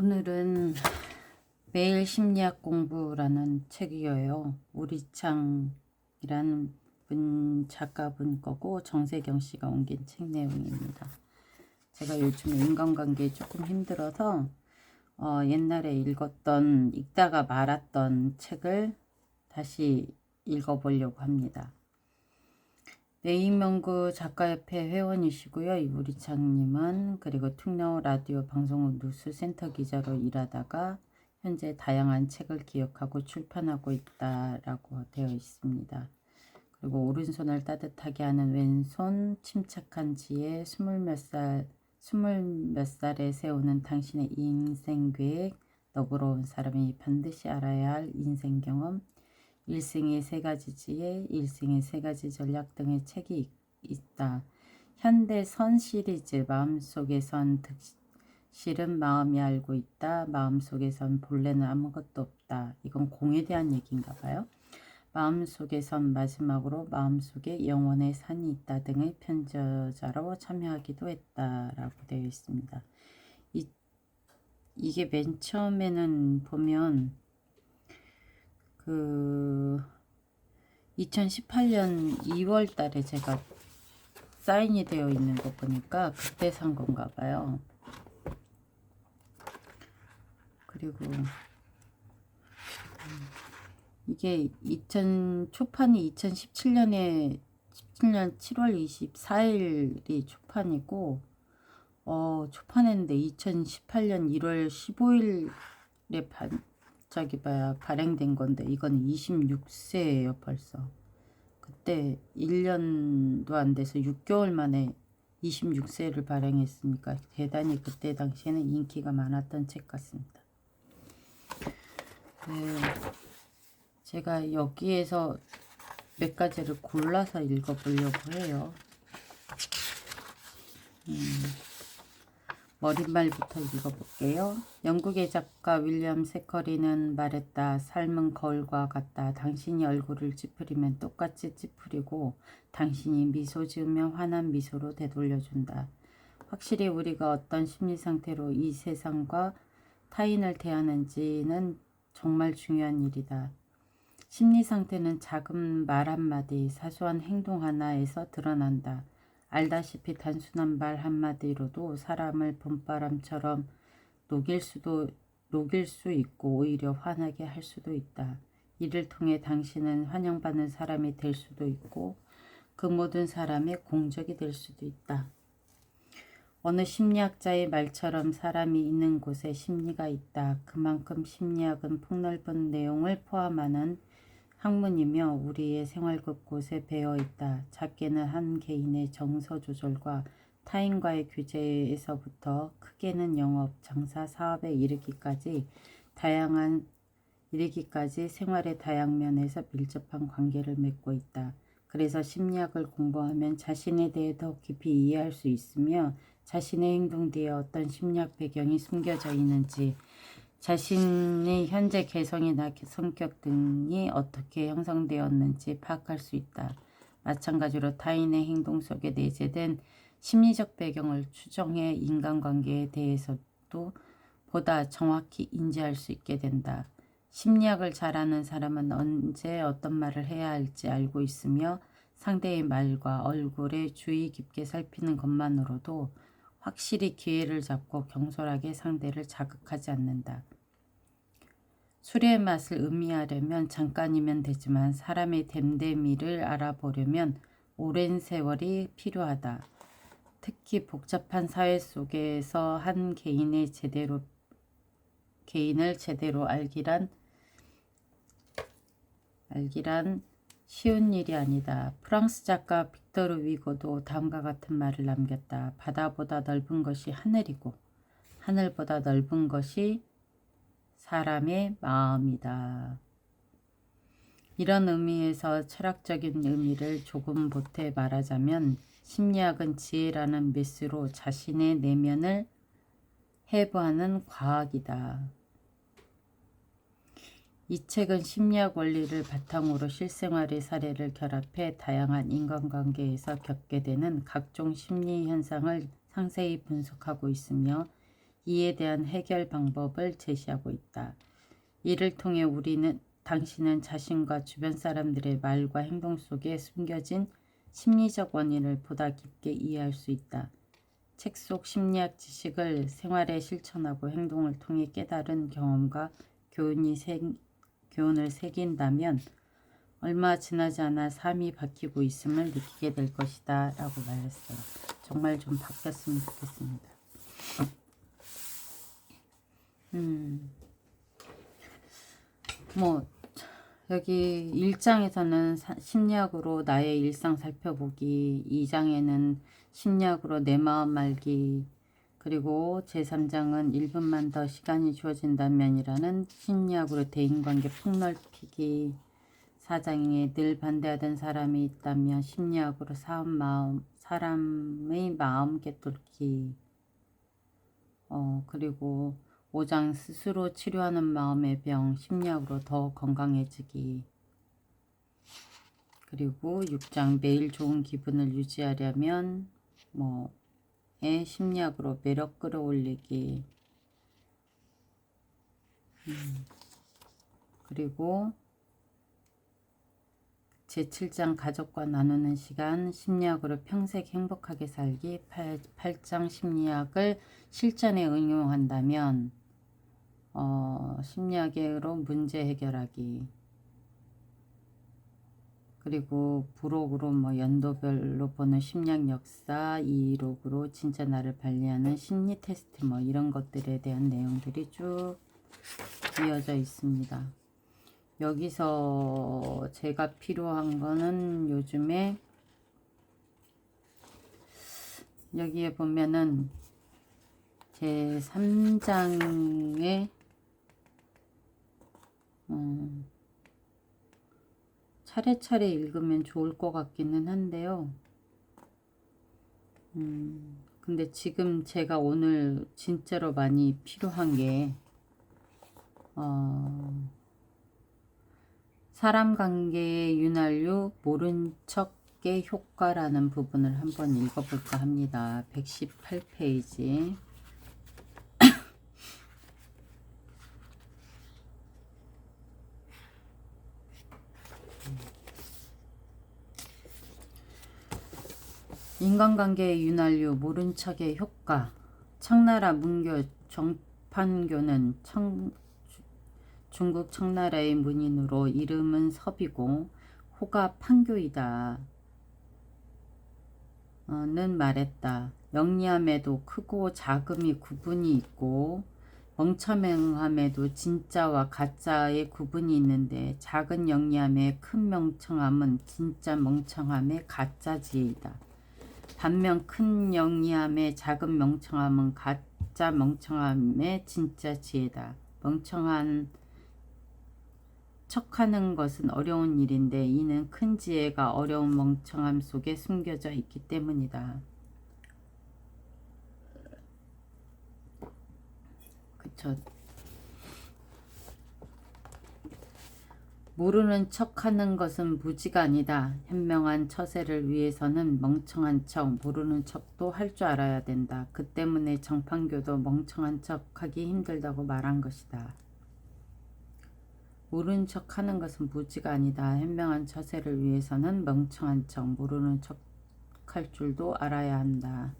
오늘은 매일 심리학 공부라는 책이에요. 우리창이라는 작가분 거고 정세경 씨가 옮긴 책 내용입니다. 제가 요즘 인간관계에 조금 힘들어서 옛날에 읽다가 말았던 책을 다시 읽어보려고 합니다. 네이명구 작가협회 회원이시고요. 이우리창님은 그리고 툭나우 라디오 방송국 뉴스센터 기자로 일하다가 현재 다양한 책을 기획하고 출판하고 있다라고 되어 있습니다. 그리고 오른손을 따뜻하게 하는 왼손, 침착한 지혜, 스물 몇 살에 세우는 당신의 인생계획, 너그러운 사람이 반드시 알아야 할 인생경험, 일생의 세 가지 지혜, 일생의 세 가지 전략 등의 책이 있다. 현대선 시리즈 마음속에선 득실은 마음이 알고 있다. 마음속에선 본래는 아무것도 없다. 이건 공에 대한 얘기인가 봐요. 마음속에선 마지막으로 마음속에 영원의 산이 있다 등의 편저자로 참여하기도 했다라고 되어 있습니다. 이게 맨 처음에는 보면 2018년 2월 달에 제가 사인이 되어 있는 거 보니까 그때 산 건가 봐요. 그리고 이게 초판이 2017년 7월 24일이 초판이고 초판했는데 2018년 1월 15일에 발행된 건데 이건 26세예요 벌써. 그때 1년도 안 돼서 6개월 만에 26세를 발행했으니까 대단히 그때 당시에는 인기가 많았던 책 같습니다. 네, 제가 여기에서 몇 가지를 골라서 읽어보려고 해요. 머릿말부터 읽어볼게요. 영국의 작가 윌리엄 세커리는 말했다. 삶은 거울과 같다. 당신이 얼굴을 찌푸리면 똑같이 찌푸리고 당신이 미소 지으면 환한 미소로 되돌려준다. 확실히 우리가 어떤 심리 상태로 이 세상과 타인을 대하는지는 정말 중요한 일이다. 심리 상태는 작은 말 한마디, 사소한 행동 하나에서 드러난다. 알다시피 단순한 말 한마디로도 사람을 봄바람처럼 녹일 수 있고 오히려 화나게 할 수도 있다. 이를 통해 당신은 환영받는 사람이 될 수도 있고 그 모든 사람의 공적이 될 수도 있다. 어느 심리학자의 말처럼 사람이 있는 곳에 심리가 있다. 그만큼 심리학은 폭넓은 내용을 포함하는 학문이며 우리의 생활 곳곳에 배어 있다. 작게는 한 개인의 정서 조절과 타인과의 규제에서부터 크게는 영업, 장사, 사업에 이르기까지 생활의 다양면에서 밀접한 관계를 맺고 있다. 그래서 심리학을 공부하면 자신에 대해 더 깊이 이해할 수 있으며 자신의 행동 뒤에 어떤 심리학 배경이 숨겨져 있는지, 자신의 현재 개성이나 성격 등이 어떻게 형성되었는지 파악할 수 있다. 마찬가지로 타인의 행동 속에 내재된 심리적 배경을 추정해 인간관계에 대해서도 보다 정확히 인지할 수 있게 된다. 심리학을 잘 아는 사람은 언제 어떤 말을 해야 할지 알고 있으며 상대의 말과 얼굴에 주의 깊게 살피는 것만으로도 확실히 기회를 잡고 경솔하게 상대를 자극하지 않는다. 술의 맛을 음미하려면 잠깐이면 되지만 사람의 됨됨이를 알아보려면 오랜 세월이 필요하다. 특히 복잡한 사회 속에서 한 개인을 제대로 알기란 쉬운 일이 아니다. 프랑스 작가 빅토르 위고도 다음과 같은 말을 남겼다. 바다보다 넓은 것이 하늘이고 하늘보다 넓은 것이 사람의 마음이다. 이런 의미에서 철학적인 의미를 조금 보태 말하자면 심리학은 지혜라는 메스로 자신의 내면을 해부하는 과학이다. 이 책은 심리학 원리를 바탕으로 실생활의 사례를 결합해 다양한 인간관계에서 겪게 되는 각종 심리 현상을 상세히 분석하고 있으며 이에 대한 해결 방법을 제시하고 있다. 이를 통해 당신은 자신과 주변 사람들의 말과 행동 속에 숨겨진 심리적 원인을 보다 깊게 이해할 수 있다. 책 속 심리학 지식을 생활에 실천하고 행동을 통해 깨달은 경험과 교훈을 새긴다면 얼마 지나지 않아 삶이 바뀌고 있음을 느끼게 될 것이다 라고 말했어요. 정말 좀 바뀌었으면 좋겠습니다. 뭐 여기 1장에서는 심리학으로 나의 일상 살펴보기, 2장에는 심리학으로 내 마음 알기, 그리고 제3장은 1분만 더 시간이 주어진다면이라는 심리학으로 대인관계 폭넓히기, 4장에 늘 반대하던 사람이 있다면 심리학으로 사람의 마음 깨뚫기, 그리고 5장 스스로 치료하는 마음의 병, 심리학으로 더 건강해지기, 그리고 6장 매일 좋은 기분을 유지하려면 심리학으로 매력 끌어올리기, 그리고 제7장 가족과 나누는 시간, 심리학으로 평생 행복하게 살기, 8장 심리학을 실전에 응용한다면 심리학으로 문제 해결하기, 그리고 부록으로 연도별로 보는 심리학 역사, 이록으로 진짜 나를 관리하는 심리 테스트 이런 것들에 대한 내용들이 쭉 이어져 있습니다. 여기서 제가 필요한 거는 요즘에 여기에 보면은 제 3장에 차례차례 읽으면 좋을 것 같기는 한데요. 근데 지금 제가 오늘 진짜로 많이 필요한 게 사람 관계의 윤활유 모른 척의 효과라는 부분을 한번 읽어볼까 합니다. 118페이지. 인간관계의 윤활유 모른 척의 효과. 청나라 문교 정판교는 중국 청나라의 문인으로 이름은 섭이고 호가 판교이다 는 말했다. 영리함에도 크고 작음이 구분이 있고 멍청함에도 진짜와 가짜의 구분이 있는데 작은 영리함의 큰 멍청함은 진짜 멍청함의 가짜 지혜이다. 반면 큰 영리함의 작은 멍청함은 가짜 멍청함의 진짜 지혜다. 멍청한 척하는 것은 어려운 일인데 이는 큰 지혜가 어려운 멍청함 속에 숨겨져 있기 때문이다. 그쵸. 모르는 척하는 것은 무지가 아니다. 현명한 처세를 위해서는 멍청한 척, 모르는 척도 할 줄 알아야 된다. 그 때문에 정판교도 멍청한 척하기 힘들다고 말한 것이다. 모르는 척하는 것은 무지가 아니다. 현명한 처세를 위해서는 멍청한 척, 모르는 척 할 줄도 알아야 한다.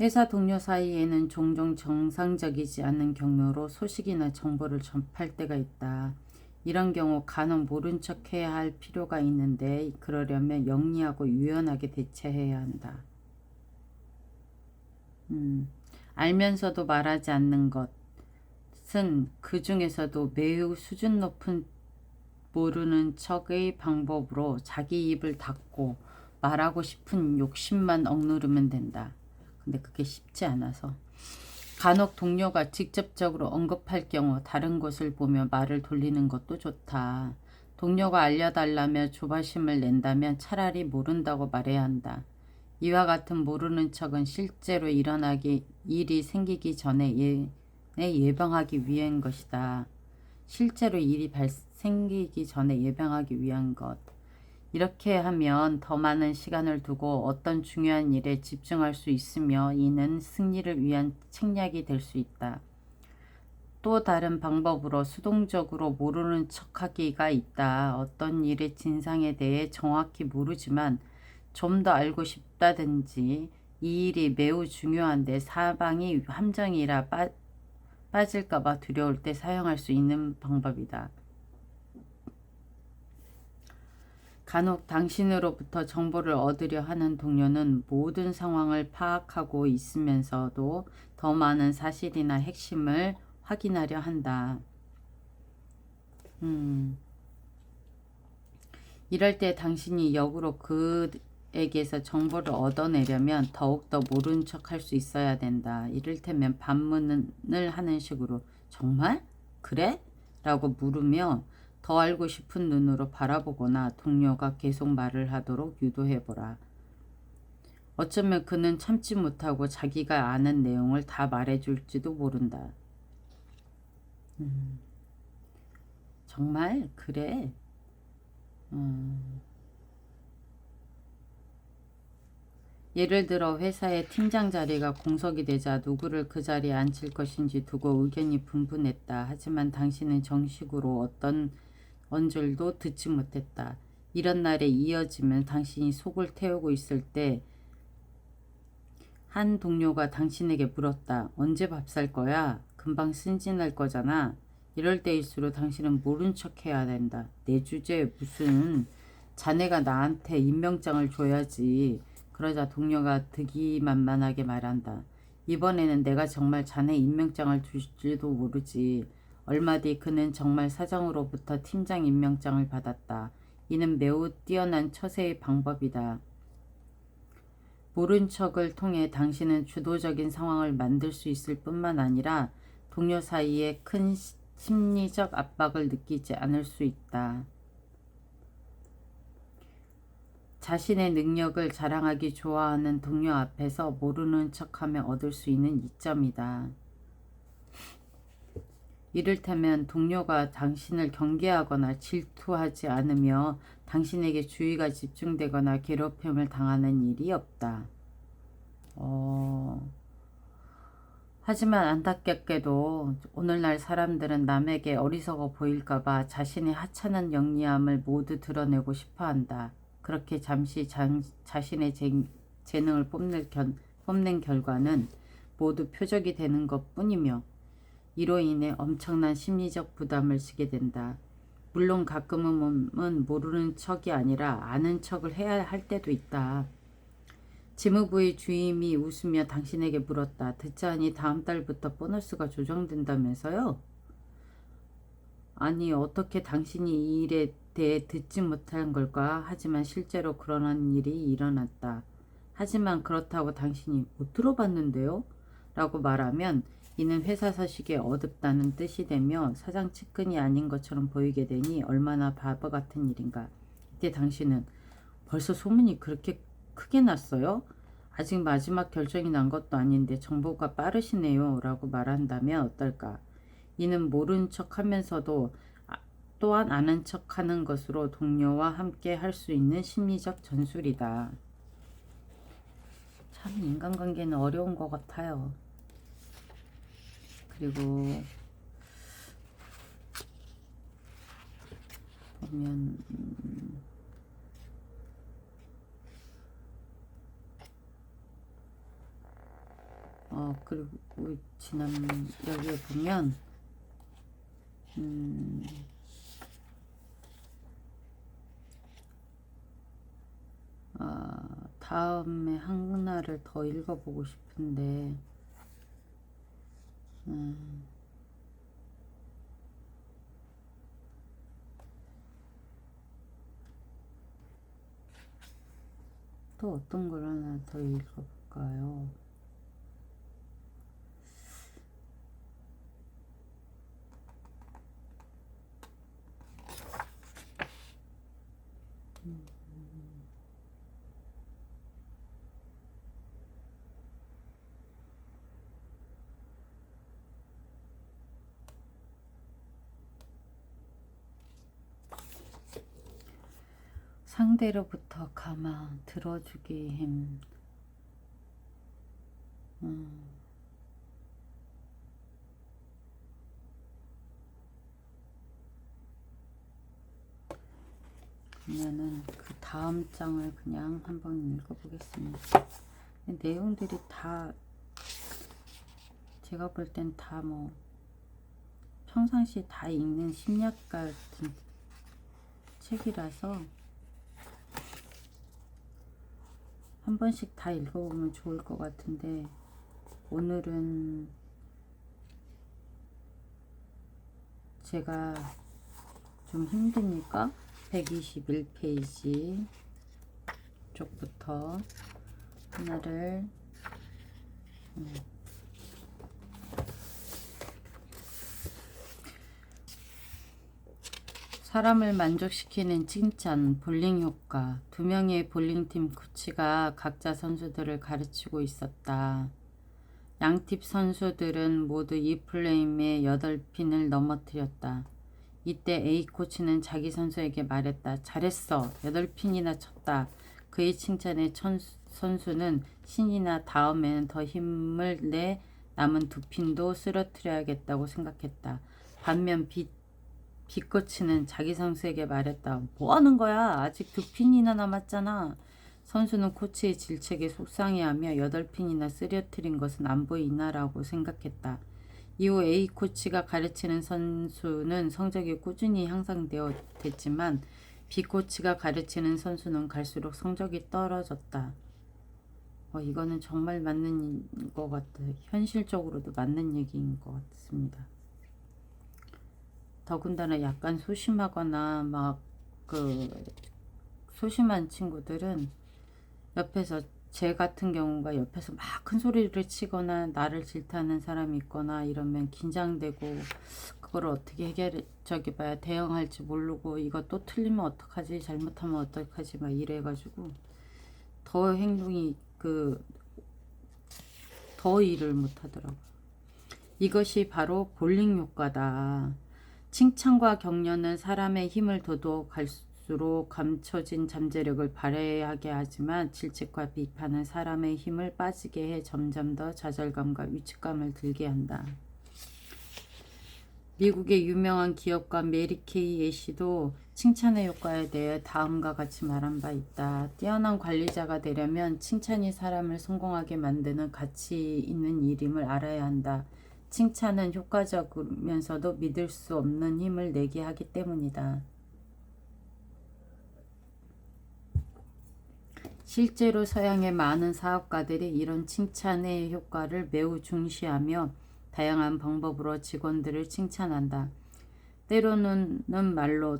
회사 동료 사이에는 종종 정상적이지 않은 경로로 소식이나 정보를 전할 때가 있다. 이런 경우 간혹 모른 척 해야 할 필요가 있는데 그러려면 영리하고 유연하게 대처해야 한다. 알면서도 말하지 않는 것은 그 중에서도 매우 수준 높은 모르는 척의 방법으로 자기 입을 닫고 말하고 싶은 욕심만 억누르면 된다. 근데 그게 쉽지 않아서 간혹 동료가 직접적으로 언급할 경우 다른 곳을 보며 말을 돌리는 것도 좋다. 동료가 알려달라며 조바심을 낸다면 차라리 모른다고 말해야 한다. 이와 같은 모르는 척은 실제로 일이 생기기 전에 예방하기 위한 것이다. 실제로 일이 생기기 전에 예방하기 위한 것. 이렇게 하면 더 많은 시간을 두고 어떤 중요한 일에 집중할 수 있으며 이는 승리를 위한 책략이 될 수 있다. 또 다른 방법으로 수동적으로 모르는 척하기가 있다. 어떤 일의 진상에 대해 정확히 모르지만 좀 더 알고 싶다든지 이 일이 매우 중요한데 사방이 함정이라 빠질까봐 두려울 때 사용할 수 있는 방법이다. 간혹 당신으로부터 정보를 얻으려 하는 동료는 모든 상황을 파악하고 있으면서도 더 많은 사실이나 핵심을 확인하려 한다. 이럴 때 당신이 역으로 그에게서 정보를 얻어내려면 더욱더 모른 척 할 수 있어야 된다. 이를테면 반문을 하는 식으로 정말? 그래? 라고 물으며 더 알고 싶은 눈으로 바라보거나 동료가 계속 말을 하도록 유도해보라. 어쩌면 그는 참지 못하고 자기가 아는 내용을 다 말해줄지도 모른다. 정말? 그래? 예를 들어 회사의 팀장 자리가 공석이 되자 누구를 그 자리에 앉힐 것인지 두고 의견이 분분했다. 하지만 당신은 정식으로 어떤 언줄도 듣지 못했다. 이런 날에 이어지면 당신이 속을 태우고 있을 때 한 동료가 당신에게 물었다. 언제 밥 살 거야? 금방 승진할 거잖아. 이럴 때일수록 당신은 모른 척 해야 된다. 내 주제에 무슨 자네가 나한테 임명장을 줘야지. 그러자 동료가 득이만만하게 말한다. 이번에는 내가 정말 자네 임명장을 줄지도 모르지. 얼마 뒤 그는 정말 사장으로부터 팀장 임명장을 받았다. 이는 매우 뛰어난 처세의 방법이다. 모른 척을 통해 당신은 주도적인 상황을 만들 수 있을 뿐만 아니라 동료 사이에 큰 심리적 압박을 느끼지 않을 수 있다. 자신의 능력을 자랑하기 좋아하는 동료 앞에서 모르는 척하며 얻을 수 있는 이점이다. 이를테면 동료가 당신을 경계하거나 질투하지 않으며 당신에게 주의가 집중되거나 괴롭힘을 당하는 일이 없다. 하지만 안타깝게도 오늘날 사람들은 남에게 어리석어 보일까봐 자신의 하찮은 영리함을 모두 드러내고 싶어한다. 그렇게 잠시 자신의 재능을 뽐낸 결과는 모두 표적이 되는 것뿐이며 이로 인해 엄청난 심리적 부담을 지게 된다. 물론 가끔은 모르는 척이 아니라 아는 척을 해야 할 때도 있다. 지무부의 주임이 웃으며 당신에게 물었다. 듣자하니 다음 달부터 보너스가 조정된다면서요? 아니 어떻게 당신이 이 일에 대해 듣지 못한 걸까? 하지만 실제로 그러한 일이 일어났다. 하지만 그렇다고 당신이 못 들어봤는데요? 라고 말하면 이는 회사 소식에 어둡다는 뜻이 되며 사장 측근이 아닌 것처럼 보이게 되니 얼마나 바보 같은 일인가. 이때 당신은 벌써 소문이 그렇게 크게 났어요? 아직 마지막 결정이 난 것도 아닌데 정보가 빠르시네요 라고 말한다면 어떨까. 이는 모른 척 하면서도 또한 아는 척 하는 것으로 동료와 함께 할 수 있는 심리적 전술이다. 참 인간관계는 어려운 것 같아요. 그리고 보면 그리고 지난 여기에 보면 다음에 하나를 더 읽어보고 싶은데 또 어떤 걸 하나 더 읽어볼까요? 상대로부터 감아 들어주기 힘. 그러면은 그 다음 장을 그냥 한번 읽어보겠습니다. 내용들이 다 제가 볼 땐 다 뭐 평상시 다 읽는 심리학 같은 책이라서 한 번씩 다 읽어보면 좋을 것 같은데, 오늘은 제가 좀 힘드니까 121페이지 쪽부터 하나를 사람을 만족시키는 칭찬, 볼링 효과. 2명의 볼링팀 코치가 각자 선수들을 가르치고 있었다. 양팀 선수들은 모두 이 플레임에 8핀을 넘어뜨렸다. 이때 A 코치는 자기 선수에게 말했다. 잘했어. 8핀이나 쳤다. 그의 칭찬에 선수는 신이 나 다음에는 더 힘을 내 남은 2핀도 쓰러뜨려야겠다고 생각했다. 반면 B 코치는 자기 선수에게 말했다. 뭐 하는 거야? 아직 2핀이나 남았잖아. 선수는 코치의 질책에 속상해하며 8핀이나 쓰러뜨린 것은 안 보이나라고 생각했다. 이후 A 코치가 가르치는 선수는 성적이 꾸준히 향상되어 됐지만 B 코치가 가르치는 선수는 갈수록 성적이 떨어졌다. 이거는 정말 맞는 것 같아요. 현실적으로도 맞는 얘기인 것 같습니다. 더군다나 약간 소심하거나 소심한 친구들은 옆에서, 제 같은 경우가 옆에서 막 큰 소리를 치거나 나를 질타하는 사람이 있거나 이러면 긴장되고 그걸 어떻게 봐야 대응할지 모르고, 이거 또 틀리면 어떡하지, 잘못하면 어떡하지 막 이래가지고 더 행동이 더 일을 못하더라고요. 이것이 바로 볼링 효과다. 칭찬과 격려는 사람의 힘을 돋워갈수록 감춰진 잠재력을 발휘하게 하지만 질책과 비판은 사람의 힘을 빠지게 해 점점 더 좌절감과 위축감을 들게 한다. 미국의 유명한 기업가 메리 케이 애쉬도 칭찬의 효과에 대해 다음과 같이 말한 바 있다. 뛰어난 관리자가 되려면 칭찬이 사람을 성공하게 만드는 가치 있는 일임을 알아야 한다. 칭찬은 효과적이면서도 믿을 수 없는 힘을 내게 하기 때문이다. 실제로 서양의 많은 사업가들이 이런 칭찬의 효과를 매우 중시하며 다양한 방법으로 직원들을 칭찬한다. 때로는 말로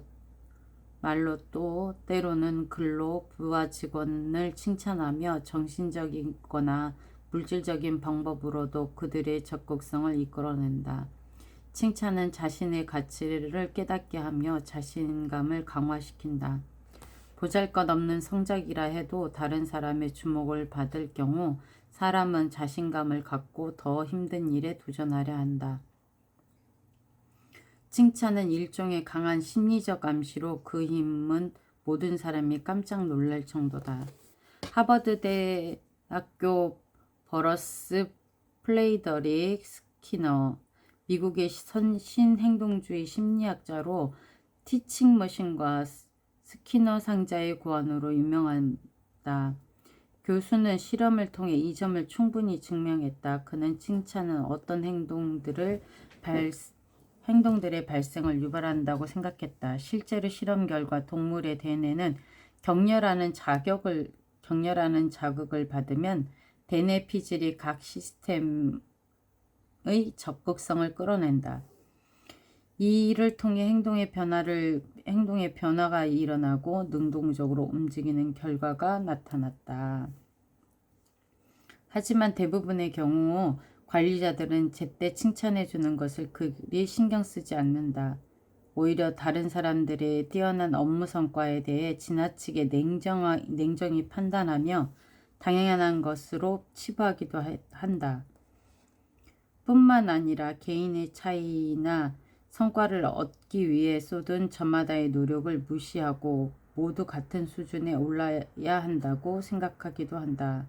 또 때로는 글로 부하 직원을 칭찬하며 정신적이거나 물질적인 방법으로도 그들의 적극성을 이끌어낸다. 칭찬은 자신의 가치를 깨닫게 하며 자신감을 강화시킨다. 보잘것없는 성적이라 해도 다른 사람의 주목을 받을 경우 사람은 자신감을 갖고 더 힘든 일에 도전하려 한다. 칭찬은 일종의 강한 심리적 암시로 그 힘은 모든 사람이 깜짝 놀랄 정도다. 하버드 대학교 버러스 플레이더릭 스키너, 미국의 신행동주의 심리학자로 티칭머신과 스키너 상자의 고안으로 유명하다. 교수는 실험을 통해 이 점을 충분히 증명했다. 그는 칭찬은 어떤 행동들의 발생을 유발한다고 생각했다. 실제로 실험 결과 동물의 대뇌는 격려라는 자극을 받으면 대뇌 피질이 각 시스템의 적극성을 끌어낸다. 이 일을 통해 행동의 변화가 일어나고 능동적으로 움직이는 결과가 나타났다. 하지만 대부분의 경우 관리자들은 제때 칭찬해 주는 것을 그리 신경 쓰지 않는다. 오히려 다른 사람들의 뛰어난 업무 성과에 대해 지나치게 냉정히 판단하며 당연한 것으로 치부하기도 한다. 뿐만 아니라 개인의 차이나 성과를 얻기 위해 쏟은 저마다의 노력을 무시하고 모두 같은 수준에 올라야 한다고 생각하기도 한다.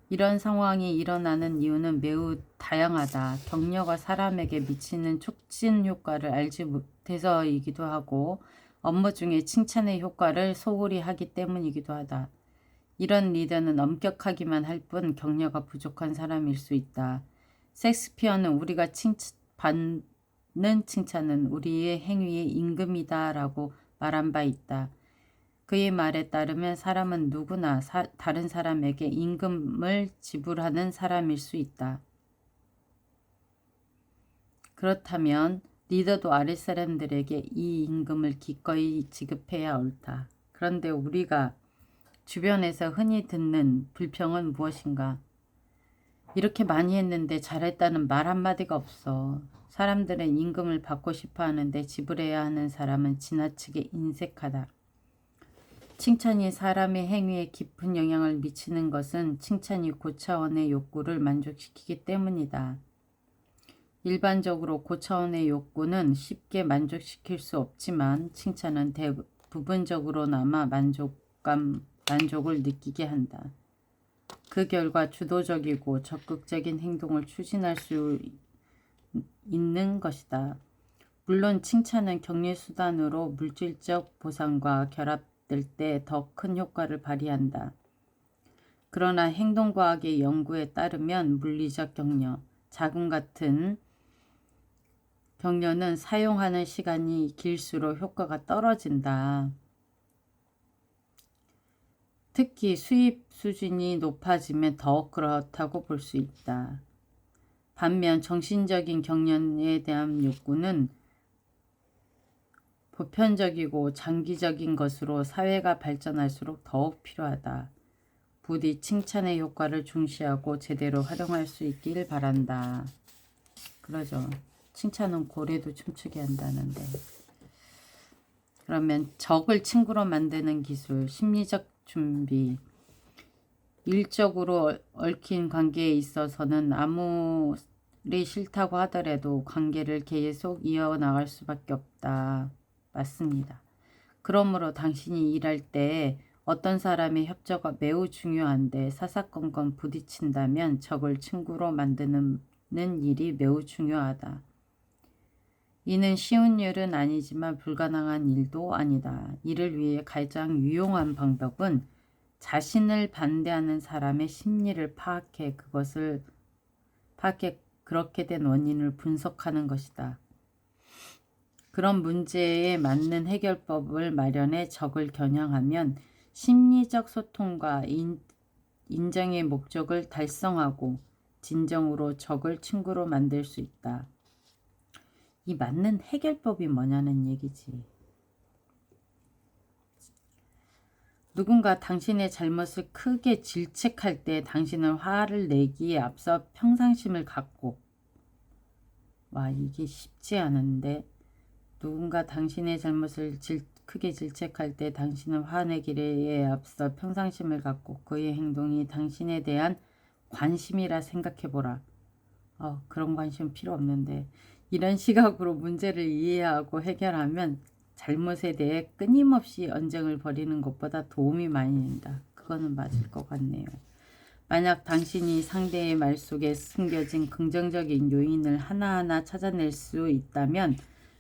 이런 상황이 일어나는 이유는 매우 다양하다. 격려가 사람에게 미치는 촉진 효과를 알지 못해서이기도 하고 업무 중에 칭찬의 효과를 소홀히 하기 때문이기도 하다. 이런 리더는 엄격하기만 할 뿐 격려가 부족한 사람일 수 있다. 셰익스피어는 우리가 받는 칭찬은 우리의 행위의 임금이다 라고 말한 바 있다. 그의 말에 따르면 사람은 누구나 다른 사람에게 임금을 지불하는 사람일 수 있다. 그렇다면 리더도 아랫사람들에게 이 임금을 기꺼이 지급해야 옳다. 그런데 우리가 주변에서 흔히 듣는 불평은 무엇인가? 이렇게 많이 했는데 잘했다는 말 한마디가 없어. 사람들은 임금을 받고 싶어 하는데 지불해야 하는 사람은 지나치게 인색하다. 칭찬이 사람의 행위에 깊은 영향을 미치는 것은 칭찬이 고차원의 욕구를 만족시키기 때문이다. 일반적으로 고차원의 욕구는 쉽게 만족시킬 수 없지만 칭찬은 부분적으로나마 만족을 느끼게 한다. 그 결과 주도적이고 적극적인 행동을 추진할 수 있는 것이다. 물론 칭찬은 격려수단으로 물질적 보상과 결합될 때 더 큰 효과를 발휘한다. 그러나 행동과학의 연구에 따르면 물리적 격려, 자금 같은 격려는 사용하는 시간이 길수록 효과가 떨어진다. 특히 수입 수준이 높아지면 더욱 그렇다고 볼 수 있다. 반면 정신적인 격려에 대한 욕구는 보편적이고 장기적인 것으로 사회가 발전할수록 더욱 필요하다. 부디 칭찬의 효과를 중시하고 제대로 활용할 수 있길 바란다. 그러죠. 칭찬은 고래도 춤추게 한다는데. 그러면 적을 친구로 만드는 기술, 심리적 준비. 일적으로 얽힌 관계에 있어서는 아무리 싫다고 하더라도 관계를 계속 이어나갈 수밖에 없다. 맞습니다. 그러므로 당신이 일할 때 어떤 사람의 협조가 매우 중요한데 사사건건 부딪힌다면 적을 친구로 만드는 일이 매우 중요하다. 이는 쉬운 일은 아니지만 불가능한 일도 아니다. 이를 위해 가장 유용한 방법은 자신을 반대하는 사람의 심리를 파악해 그렇게 된 원인을 분석하는 것이다. 그런 문제에 맞는 해결법을 마련해 적을 겨냥하면 심리적 소통과 인정의 목적을 달성하고 진정으로 적을 친구로 만들 수 있다. 이 맞는 해결법이 뭐냐는 얘기지. 누군가 당신의 잘못을 크게 질책할 때 당신은 화를 내기에 앞서 평상심을 갖고 이게 쉽지 않은데 누군가 당신의 잘못을 크게 질책할 때 당신은 화내기에 앞서 평상심을 갖고 그의 행동이 당신에 대한 관심이라 생각해보라. 그런 관심 필요 없는데 이런 시각으로 문제를 이해하고 해결하면 잘못에 대해 끊임없이 언쟁을 벌이는 것보다 도움이 많이 된다. 그거는 맞을 것 같네요. 만약 당신이 상대의 말 속에 숨겨진 긍정적인 요인을 하나하나 찾아낼 수 있다면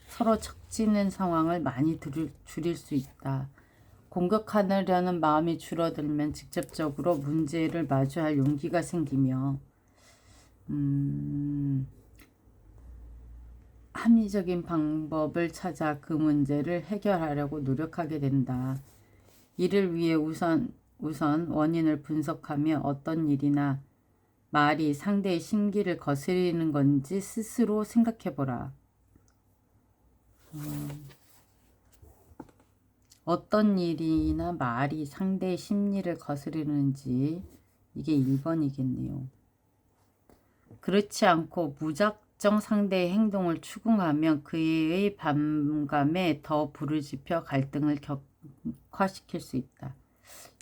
서로 척지는 상황을 많이 줄일 수 있다. 공격하려는 마음이 줄어들면 직접적으로 문제를 마주할 용기가 생기며 합리적인 방법을 찾아 그 문제를 해결하려고 노력하게 된다. 이를 위해 우선 원인을 분석하며 어떤 일이나 말이 상대의 심기를 거스리는 건지 스스로 생각해보라. 어떤 일이나 말이 상대의 심리를 거스르는지 이게 1번이겠네요. 그렇지 않고 무작정 상대의 행동을 추궁하면 그의 반감에 더 불을 지펴 갈등을 격화시킬 수 있다.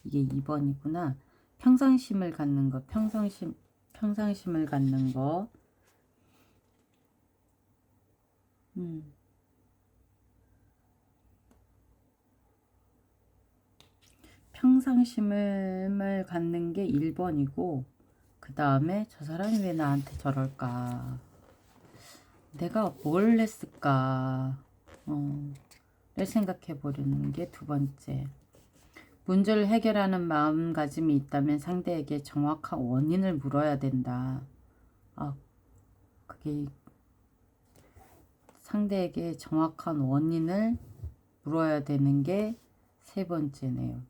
이게 2번이구나. 평상심을 갖는 거. 평상심을 갖는 거. 평상심을 갖는 게 1번이고 그 다음에 저 사람이 왜 나한테 저럴까? 내가 뭘 했을까? 를 생각해 보려는 게 2번째. 문제를 해결하는 마음가짐이 있다면 상대에게 정확한 원인을 물어야 된다. 그게 상대에게 정확한 원인을 물어야 되는 게 3번째네요.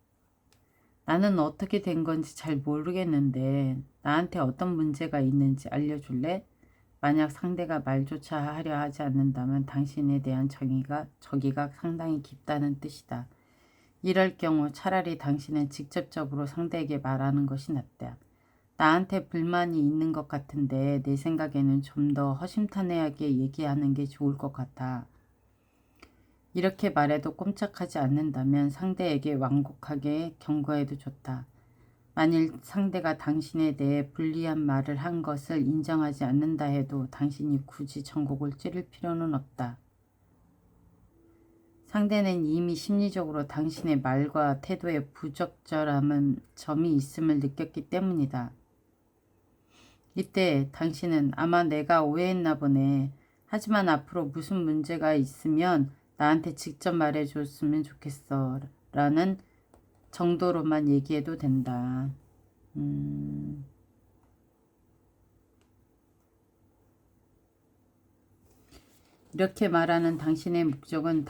나는 어떻게 된 건지 잘 모르겠는데 나한테 어떤 문제가 있는지 알려줄래? 만약 상대가 말조차 하려 하지 않는다면 당신에 대한 저기가 상당히 깊다는 뜻이다. 이럴 경우 차라리 당신은 직접적으로 상대에게 말하는 것이 낫다. 나한테 불만이 있는 것 같은데 내 생각에는 좀 더 허심탄회하게 얘기하는 게 좋을 것 같아. 이렇게 말해도 꼼짝하지 않는다면 상대에게 완곡하게 경고해도 좋다. 만일 상대가 당신에 대해 불리한 말을 한 것을 인정하지 않는다 해도 당신이 굳이 전곡을 찌를 필요는 없다. 상대는 이미 심리적으로 당신의 말과 태도에 부적절한 점이 있음을 느꼈기 때문이다. 이때 당신은 아마 내가 오해했나 보네. 하지만 앞으로 무슨 문제가 있으면 나한테 직접 말해줬으면 좋겠어. 라는 정도로만 얘기해도 된다. 이렇게 말하는 당신의 목적은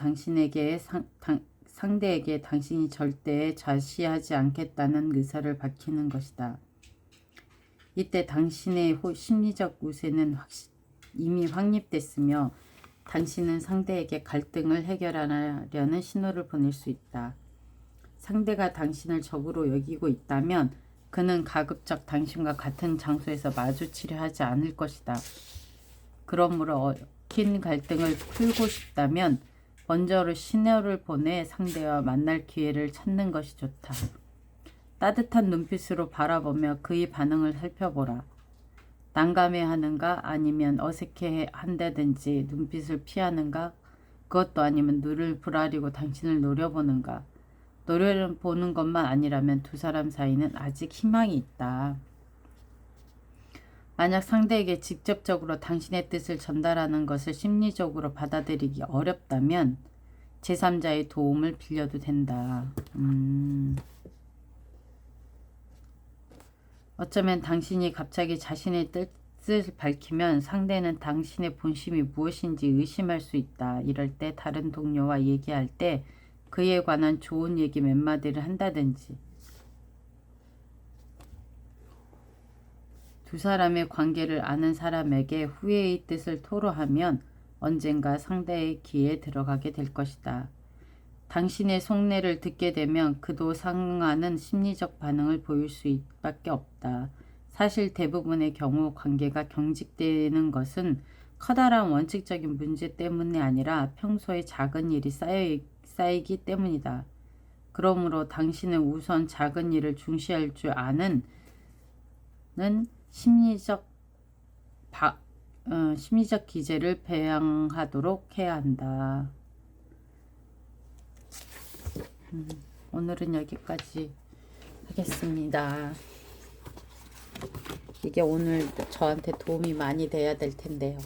상대에게 당신이 절대 좌시하지 않겠다는 의사를 밝히는 것이다. 이때 당신의 심리적 우세는 이미 확립됐으며 당신은 상대에게 갈등을 해결하려는 신호를 보낼 수 있다. 상대가 당신을 적으로 여기고 있다면 그는 가급적 당신과 같은 장소에서 마주치려 하지 않을 것이다. 그러므로 얽힌 갈등을 풀고 싶다면 먼저 신호를 보내 상대와 만날 기회를 찾는 것이 좋다. 따뜻한 눈빛으로 바라보며 그의 반응을 살펴보라. 난감해하는가 아니면 어색해한다든지 눈빛을 피하는가 그것도 아니면 눈을 부라리고 당신을 노려보는가. 노려보는 것만 아니라면 두 사람 사이는 아직 희망이 있다. 만약 상대에게 직접적으로 당신의 뜻을 전달하는 것을 심리적으로 받아들이기 어렵다면 제3자의 도움을 빌려도 된다. 어쩌면 당신이 갑자기 자신의 뜻을 밝히면 상대는 당신의 본심이 무엇인지 의심할 수 있다. 이럴 때 다른 동료와 얘기할 때 그에 관한 좋은 얘기 몇 마디를 한다든지 두 사람의 관계를 아는 사람에게 후회의 뜻을 토로하면 언젠가 상대의 귀에 들어가게 될 것이다. 당신의 속내를 듣게 되면 그도 상응하는 심리적 반응을 보일 수밖에 없다. 사실 대부분의 경우 관계가 경직되는 것은 커다란 원칙적인 문제 때문이 아니라 평소에 작은 일이 쌓이기 때문이다. 그러므로 당신은 우선 작은 일을 중시할 줄 아는 심리적 기제를 배양하도록 해야 한다. 오늘은 여기까지 하겠습니다. 이게 오늘 저한테 도움이 많이 돼야 될 텐데요.